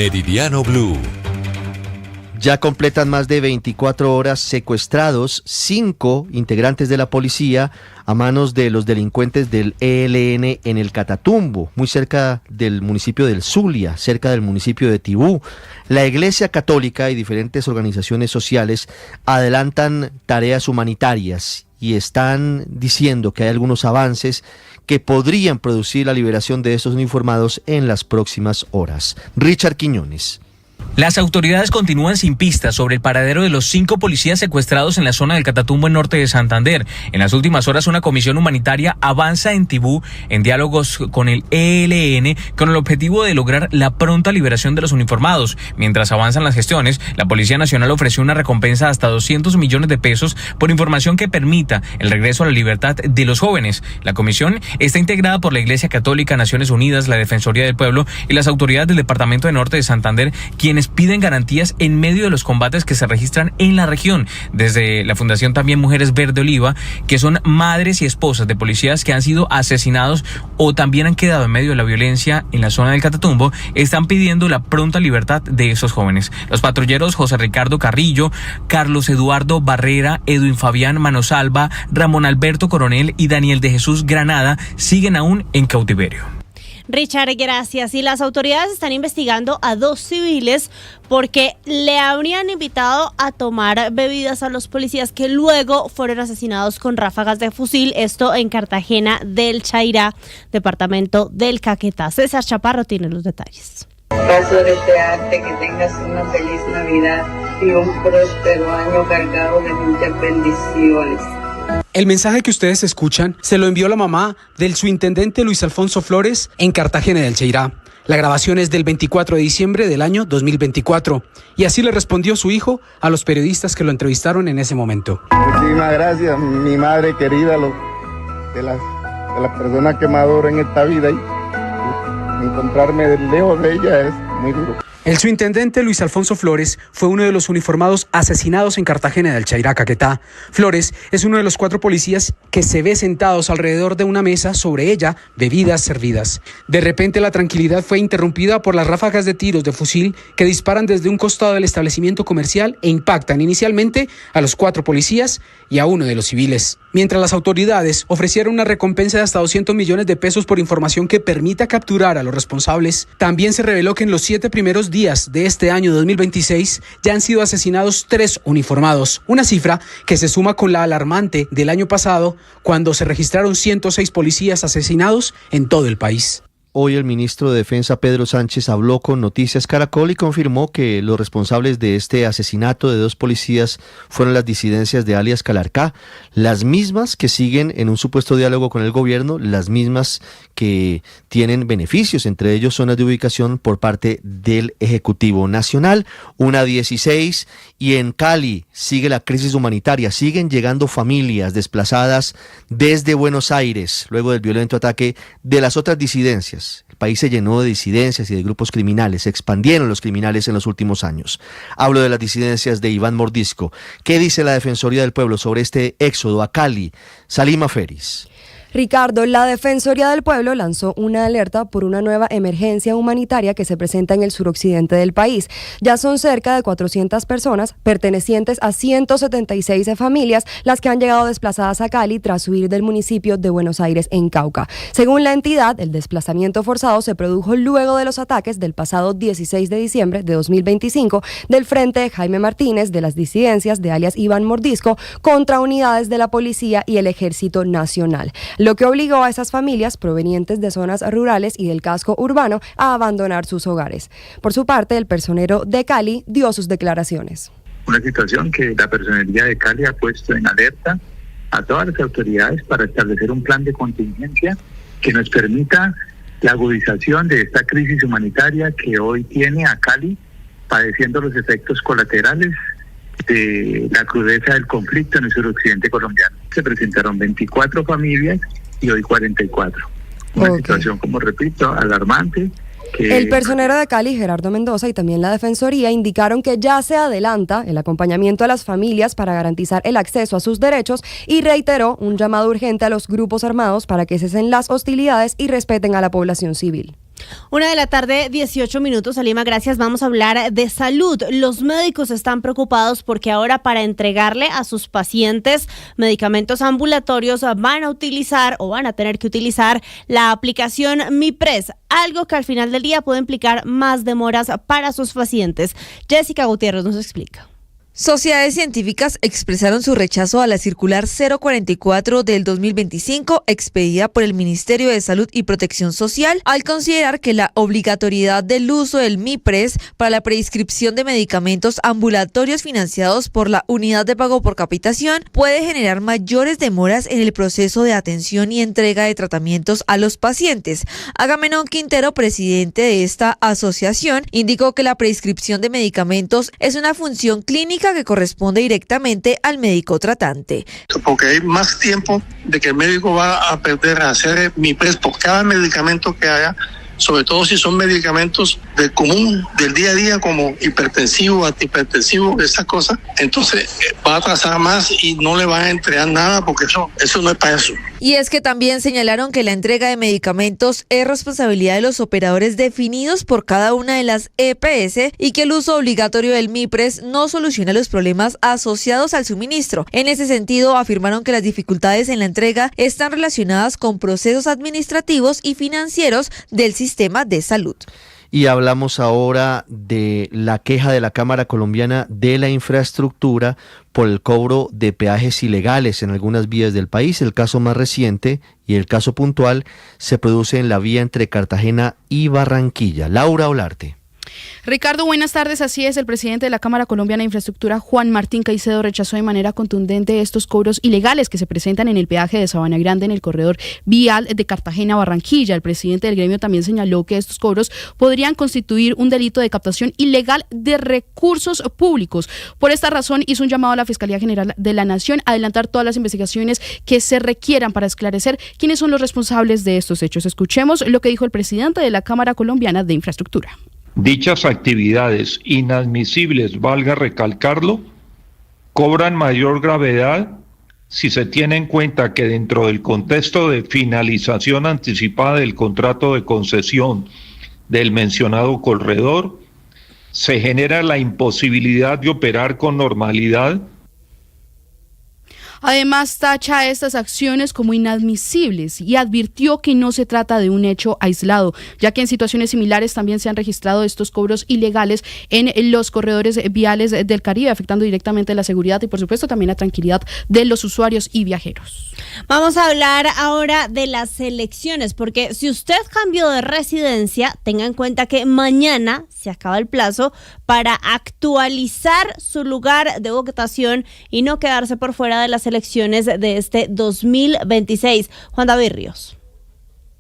Meridiano Blue. Ya completan más de 24 horas secuestrados 5 integrantes de la policía a manos de los delincuentes del ELN en el Catatumbo, muy cerca del municipio del Zulia, cerca del municipio de Tibú. La Iglesia Católica y diferentes organizaciones sociales adelantan tareas humanitarias y están diciendo que hay algunos avances que podrían producir la liberación de estos uniformados en las próximas horas. Richard Quiñones. Las autoridades continúan sin pistas sobre el paradero de los 5 policías secuestrados en la zona del Catatumbo en norte de Santander. En las últimas horas, una comisión humanitaria avanza en Tibú en diálogos con el ELN con el objetivo de lograr la pronta liberación de los uniformados. Mientras avanzan las gestiones, la Policía Nacional ofreció una recompensa de hasta 200 millones de pesos por información que permita el regreso a la libertad de los jóvenes. La comisión está integrada por la Iglesia Católica, Naciones Unidas, la Defensoría del Pueblo y las autoridades del Departamento de Norte de Santander, quienes piden garantías en medio de los combates que se registran en la región. Desde la Fundación también Mujeres Verde Oliva, que son madres y esposas de policías que han sido asesinados o también han quedado en medio de la violencia en la zona del Catatumbo, están pidiendo la pronta libertad de esos jóvenes. Los patrulleros José Ricardo Carrillo, Carlos Eduardo Barrera, Edwin Fabián Manosalva, Ramón Alberto Coronel y Daniel de Jesús Granada siguen aún en cautiverio. Richard, gracias. Y las autoridades están investigando a 2 civiles porque le habrían invitado a tomar bebidas a los policías que luego fueron asesinados con ráfagas de fusil. Esto en Cartagena del Chairá, departamento del Caquetá. César Chaparro tiene los detalles. Paso desearte que tengas una feliz Navidad y un próspero año cargado de muchas bendiciones. El mensaje que ustedes escuchan se lo envió la mamá del subintendente Luis Alfonso Flores en Cartagena del Chairá. La grabación es del 24 de diciembre del año 2024 y así le respondió su hijo a los periodistas que lo entrevistaron en ese momento. Muchísimas gracias, mi madre querida, de las personas que me adoro en esta vida, y encontrarme lejos de ella es muy duro. El subintendente Luis Alfonso Flores fue uno de los uniformados asesinados en Cartagena del Chairá, Caquetá. Flores es uno de los 4 policías que se ve sentados alrededor de una mesa, sobre ella bebidas servidas. De repente la tranquilidad fue interrumpida por las ráfagas de tiros de fusil que disparan desde un costado del establecimiento comercial e impactan inicialmente a los 4 policías y a uno de los civiles. Mientras las autoridades ofrecieron una recompensa de hasta 200 millones de pesos por información que permita capturar a los responsables, también se reveló que en los 7 primeros días de este año 2026 ya han sido asesinados 3 uniformados, una cifra que se suma con la alarmante del año pasado, cuando se registraron 106 policías asesinados en todo el país. Hoy el ministro de Defensa Pedro Sánchez habló con Noticias Caracol y confirmó que los responsables de este asesinato de 2 policías fueron las disidencias de alias Calarcá, las mismas que siguen en un supuesto diálogo con el gobierno, las mismas que tienen beneficios, entre ellos zonas de ubicación por parte del Ejecutivo Nacional. 1:16, y en Cali sigue la crisis humanitaria, siguen llegando familias desplazadas desde Buenos Aires luego del violento ataque de las otras disidencias. El país se llenó de disidencias y de grupos criminales, se expandieron los criminales en los últimos años. Hablo de las disidencias de Iván Mordisco. ¿Qué dice la Defensoría del Pueblo sobre este éxodo a Cali? Salima Feris. Ricardo, la Defensoría del Pueblo lanzó una alerta por una nueva emergencia humanitaria que se presenta en el suroccidente del país. Ya son cerca de 400 personas pertenecientes a 176 familias las que han llegado desplazadas a Cali tras huir del municipio de Buenos Aires en Cauca. Según la entidad, el desplazamiento forzado se produjo luego de los ataques del pasado 16 de diciembre de 2025 del Frente Jaime Martínez de las disidencias de alias Iván Mordisco contra unidades de la Policía y el Ejército Nacional, lo que obligó a esas familias provenientes de zonas rurales y del casco urbano a abandonar sus hogares. Por su parte, el personero de Cali dio sus declaraciones. Una situación que la Personería de Cali ha puesto en alerta a todas las autoridades para establecer un plan de contingencia que nos permita la agudización de esta crisis humanitaria que hoy tiene a Cali padeciendo los efectos colaterales de la crudeza del conflicto en el suroccidente colombiano. Se presentaron 24 familias y hoy 44. Una situación, como repito, alarmante. El personero de Cali, Gerardo Mendoza, y también la Defensoría indicaron que ya se adelanta el acompañamiento a las familias para garantizar el acceso a sus derechos y reiteró un llamado urgente a los grupos armados para que cesen las hostilidades y respeten a la población civil. 1:18 p.m. Salima, gracias. Vamos a hablar de salud. Los médicos están preocupados porque ahora para entregarle a sus pacientes medicamentos ambulatorios van a tener que utilizar la aplicación MiPres, algo que al final del día puede implicar más demoras para sus pacientes. Jessica Gutiérrez nos explica. Sociedades científicas expresaron su rechazo a la circular 044 del 2025 expedida por el Ministerio de Salud y Protección Social al considerar que la obligatoriedad del uso del MiPres para la prescripción de medicamentos ambulatorios financiados por la Unidad de Pago por Capitación puede generar mayores demoras en el proceso de atención y entrega de tratamientos a los pacientes. Agamenón Quintero, presidente de esta asociación, indicó que la prescripción de medicamentos es una función clínica que corresponde directamente al médico tratante. Porque hay más tiempo de que el médico va a perder a hacer MiPres por cada medicamento que haya, sobre todo si son medicamentos del común, del día a día, como hipertensivo, antihipertensivo, esas cosas. Entonces va a atrasar más y no le van a entregar nada porque eso no es para eso. Y es que también señalaron que la entrega de medicamentos es responsabilidad de los operadores definidos por cada una de las EPS y que el uso obligatorio del MiPres no soluciona los problemas asociados al suministro. En ese sentido, afirmaron que las dificultades en la entrega están relacionadas con procesos administrativos y financieros del sistema de salud. Y hablamos ahora de la queja de la Cámara Colombiana de la Infraestructura por el cobro de peajes ilegales en algunas vías del país. El caso más reciente y el caso puntual se produce en la vía entre Cartagena y Barranquilla. Laura Olarte. Ricardo, buenas tardes. Así es, el presidente de la Cámara Colombiana de Infraestructura, Juan Martín Caicedo, rechazó de manera contundente estos cobros ilegales que se presentan en el peaje de Sabana Grande en el corredor vial de Cartagena a Barranquilla. El presidente del gremio también señaló que estos cobros podrían constituir un delito de captación ilegal de recursos públicos. Por esta razón, hizo un llamado a la Fiscalía General de la Nación a adelantar todas las investigaciones que se requieran para esclarecer quiénes son los responsables de estos hechos. Escuchemos lo que dijo el presidente de la Cámara Colombiana de Infraestructura. Dichas actividades inadmisibles, valga recalcarlo, cobran mayor gravedad si se tiene en cuenta que dentro del contexto de finalización anticipada del contrato de concesión del mencionado corredor, se genera la imposibilidad de operar con normalidad. Además, tacha estas acciones como inadmisibles y advirtió que no se trata de un hecho aislado, ya que en situaciones similares también se han registrado estos cobros ilegales en los corredores viales del Caribe, afectando directamente la seguridad y, por supuesto, también la tranquilidad de los usuarios y viajeros. Vamos a hablar ahora de las elecciones, porque si usted cambió de residencia, tenga en cuenta que mañana se acaba el plazo para actualizar su lugar de votación y no quedarse por fuera de las elecciones de este 2026. Juan David Ríos.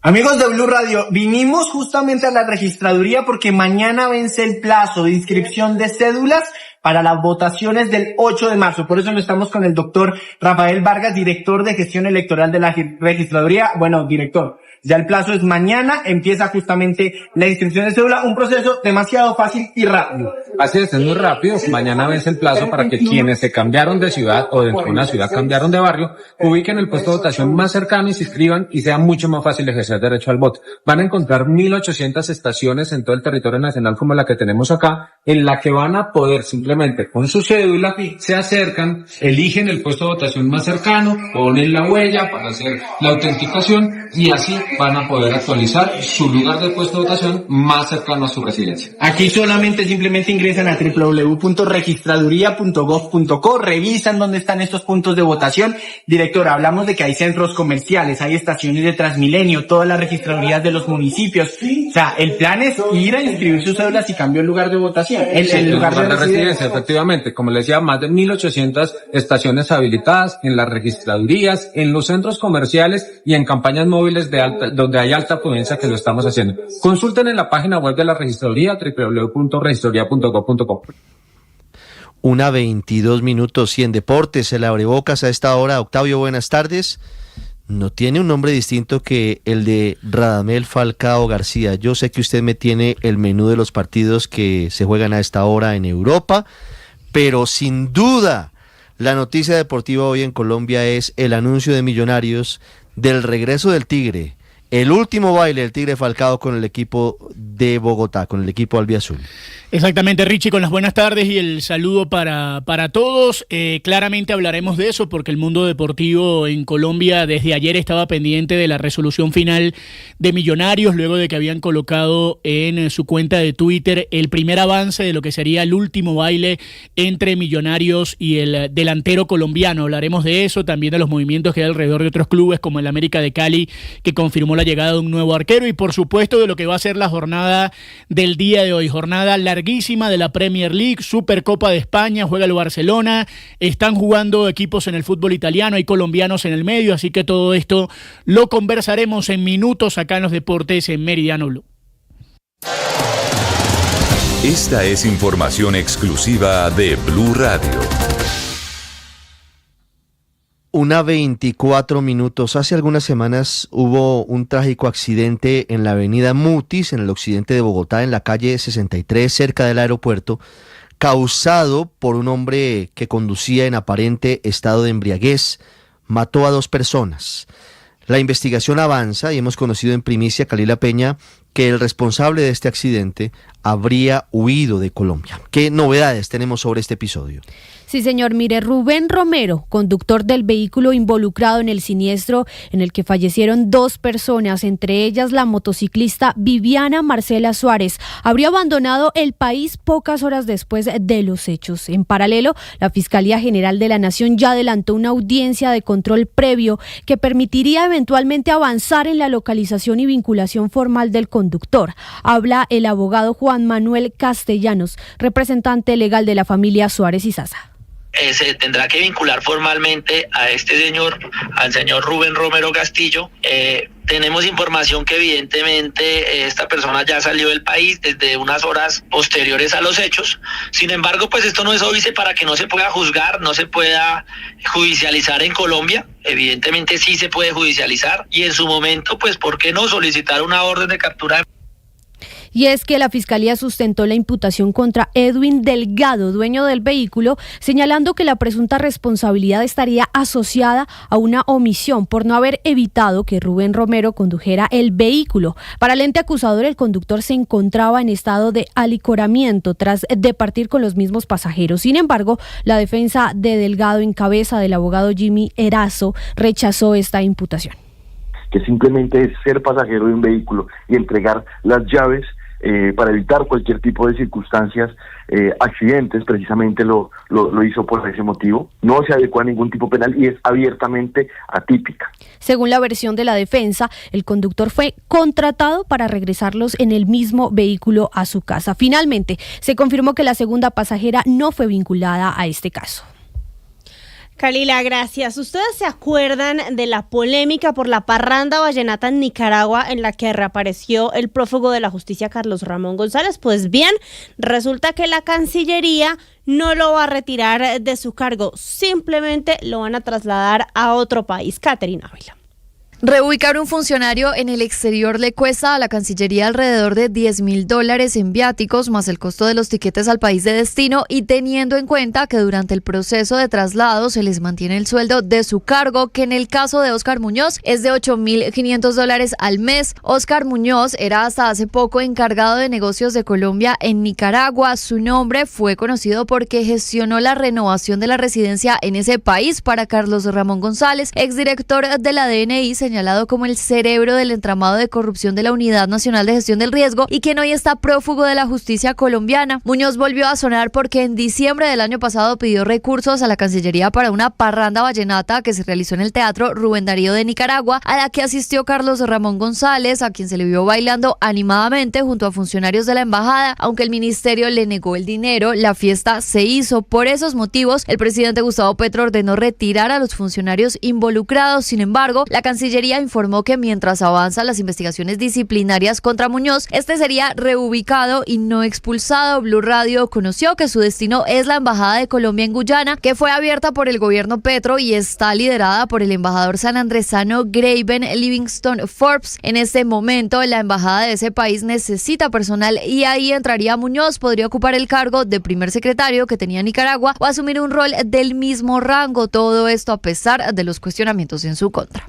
Amigos de Blue Radio, vinimos justamente a la registraduría porque mañana vence el plazo de inscripción de cédulas para las votaciones del 8 de marzo. Por eso no estamos con el doctor Rafael Vargas, director de gestión electoral de la registraduría. Bueno, director, ya el plazo es mañana, empieza justamente la inscripción de cédula, un proceso demasiado fácil y rápido. Así es muy rápido. Mañana vence el plazo para que quienes se cambiaron de ciudad o dentro de una ciudad cambiaron de barrio, ubiquen el puesto de votación más cercano y se inscriban y sea mucho más fácil ejercer derecho al voto. Van a encontrar 1.800 estaciones en todo el territorio nacional como la que tenemos acá, en la que van a poder simplemente con su cédula se acercan, eligen el puesto de votación más cercano, ponen la huella para hacer la autenticación y así van a poder actualizar su lugar de puesto de votación más cercano a su residencia. Aquí solamente simplemente ingresan a www.registraduría.gov.co, revisan dónde están estos puntos de votación. Director, hablamos de que hay centros comerciales, hay estaciones de Transmilenio, todas las registradurías de los municipios. O sea, el plan es ir a inscribir sus cédulas y cambiar el lugar de votación. El lugar de residencia, efectivamente. Como les decía, más de 1.800 estaciones habilitadas en las registradurías, en los centros comerciales y en campañas móviles de alta, donde hay alta afluencia que lo estamos haciendo. Consulten en la página web de la registraduría, www.registraduría.gov.co. 1:22 y en deportes, el abrebocas a esta hora. Octavio, buenas tardes. No tiene un nombre distinto que el de Radamel Falcao García. Yo sé que usted me tiene el menú de los partidos que se juegan a esta hora en Europa, pero sin duda la noticia deportiva hoy en Colombia es el anuncio de Millonarios del regreso del Tigre el último baile del Tigre Falcao con el equipo de Bogotá, con el equipo albiazul. Exactamente, Richie, con las buenas tardes y el saludo para todos. Claramente hablaremos de eso porque el mundo deportivo en Colombia desde ayer estaba pendiente de la resolución final de Millonarios, luego de que habían colocado en su cuenta de Twitter el primer avance de lo que sería el último baile entre Millonarios y el delantero colombiano. Hablaremos de eso, también de los movimientos que hay alrededor de otros clubes como el América de Cali, que confirmó la llegada de un nuevo arquero, y por supuesto de lo que va a ser la jornada del día de hoy, jornada larguísima de la Premier League, Supercopa de España, juega el Barcelona, están jugando equipos en el fútbol italiano, hay colombianos en el medio, así que todo esto lo conversaremos en minutos acá en los deportes en Meridiano Blue. Esta es información exclusiva de Blue Radio. 1:24. Hace algunas semanas hubo un trágico accidente en la avenida Mutis, en el occidente de Bogotá, en la calle 63, cerca del aeropuerto, causado por un hombre que conducía en aparente estado de embriaguez. Mató a 2 personas. La investigación avanza y hemos conocido en primicia, Kalila Peña, que el responsable de este accidente habría huido de Colombia. ¿Qué novedades tenemos sobre este episodio? Sí, señor. Mire, Rubén Romero, conductor del vehículo involucrado en el siniestro en el que fallecieron 2 personas, entre ellas la motociclista Viviana Marcela Suárez, habría abandonado el país pocas horas después de los hechos. En paralelo, la Fiscalía General de la Nación ya adelantó una audiencia de control previo que permitiría eventualmente avanzar en la localización y vinculación formal del conductor. Habla el abogado Juan Manuel Castellanos, representante legal de la familia Suárez y Sasa. Se tendrá que vincular formalmente a este señor, al señor Rubén Romero Castillo. Tenemos información que evidentemente esta persona ya salió del país desde unas horas posteriores a los hechos. Sin embargo, pues esto no es óbice para que no se pueda juzgar, no se pueda judicializar en Colombia. Evidentemente sí se puede judicializar y en su momento, pues, ¿por qué no solicitar una orden de captura? Y es que la Fiscalía sustentó la imputación contra Edwin Delgado, dueño del vehículo, señalando que la presunta responsabilidad estaría asociada a una omisión por no haber evitado que Rubén Romero condujera el vehículo. Para el ente acusador, el conductor se encontraba en estado de alicoramiento tras departir con los mismos pasajeros. Sin embargo, la defensa de Delgado, en cabeza del abogado Jimmy Erazo, rechazó esta imputación. Que simplemente es ser pasajero de un vehículo y entregar las llaves para evitar cualquier tipo de circunstancias, accidentes, precisamente lo hizo por ese motivo. No se adecua a ningún tipo penal y es abiertamente atípica. Según la versión de la defensa, el conductor fue contratado para regresarlos en el mismo vehículo a su casa. Finalmente, se confirmó que la segunda pasajera no fue vinculada a este caso. Kalila, gracias. ¿Ustedes se acuerdan de la polémica por la parranda vallenata en Nicaragua en la que reapareció el prófugo de la justicia Carlos Ramón González? Pues bien, resulta que la Cancillería no lo va a retirar de su cargo, simplemente lo van a trasladar a otro país. Catherine Ávila. Reubicar un funcionario en el exterior le cuesta a la Cancillería alrededor de $10,000 en viáticos, más el costo de los tiquetes al país de destino, y teniendo en cuenta que durante el proceso de traslado se les mantiene el sueldo de su cargo, que en el caso de Óscar Muñoz es de $8,500 al mes. Óscar Muñoz era hasta hace poco encargado de negocios de Colombia en Nicaragua. Su nombre fue conocido porque gestionó la renovación de la residencia en ese país para Carlos Ramón González, exdirector de la DNI, señalado como el cerebro del entramado de corrupción de la Unidad Nacional de Gestión del Riesgo y quien hoy está prófugo de la justicia colombiana. Muñoz volvió a sonar porque en diciembre del año pasado pidió recursos a la Cancillería para una parranda vallenata que se realizó en el Teatro Rubén Darío de Nicaragua, a la que asistió Carlos Ramón González, a quien se le vio bailando animadamente junto a funcionarios de la embajada. Aunque el ministerio le negó el dinero, la fiesta se hizo. Por esos motivos, el presidente Gustavo Petro ordenó retirar a los funcionarios involucrados. Sin embargo, la Cancillería informó que mientras avanzan las investigaciones disciplinarias contra Muñoz, este sería reubicado y no expulsado. Blue Radio conoció que su destino es la Embajada de Colombia en Guyana, que fue abierta por el gobierno Petro y está liderada por el embajador sanandresano Graven Livingston Forbes. En este momento, la embajada de ese país necesita personal y ahí entraría Muñoz. Podría ocupar el cargo de primer secretario que tenía Nicaragua o asumir un rol del mismo rango. Todo esto a pesar de los cuestionamientos en su contra.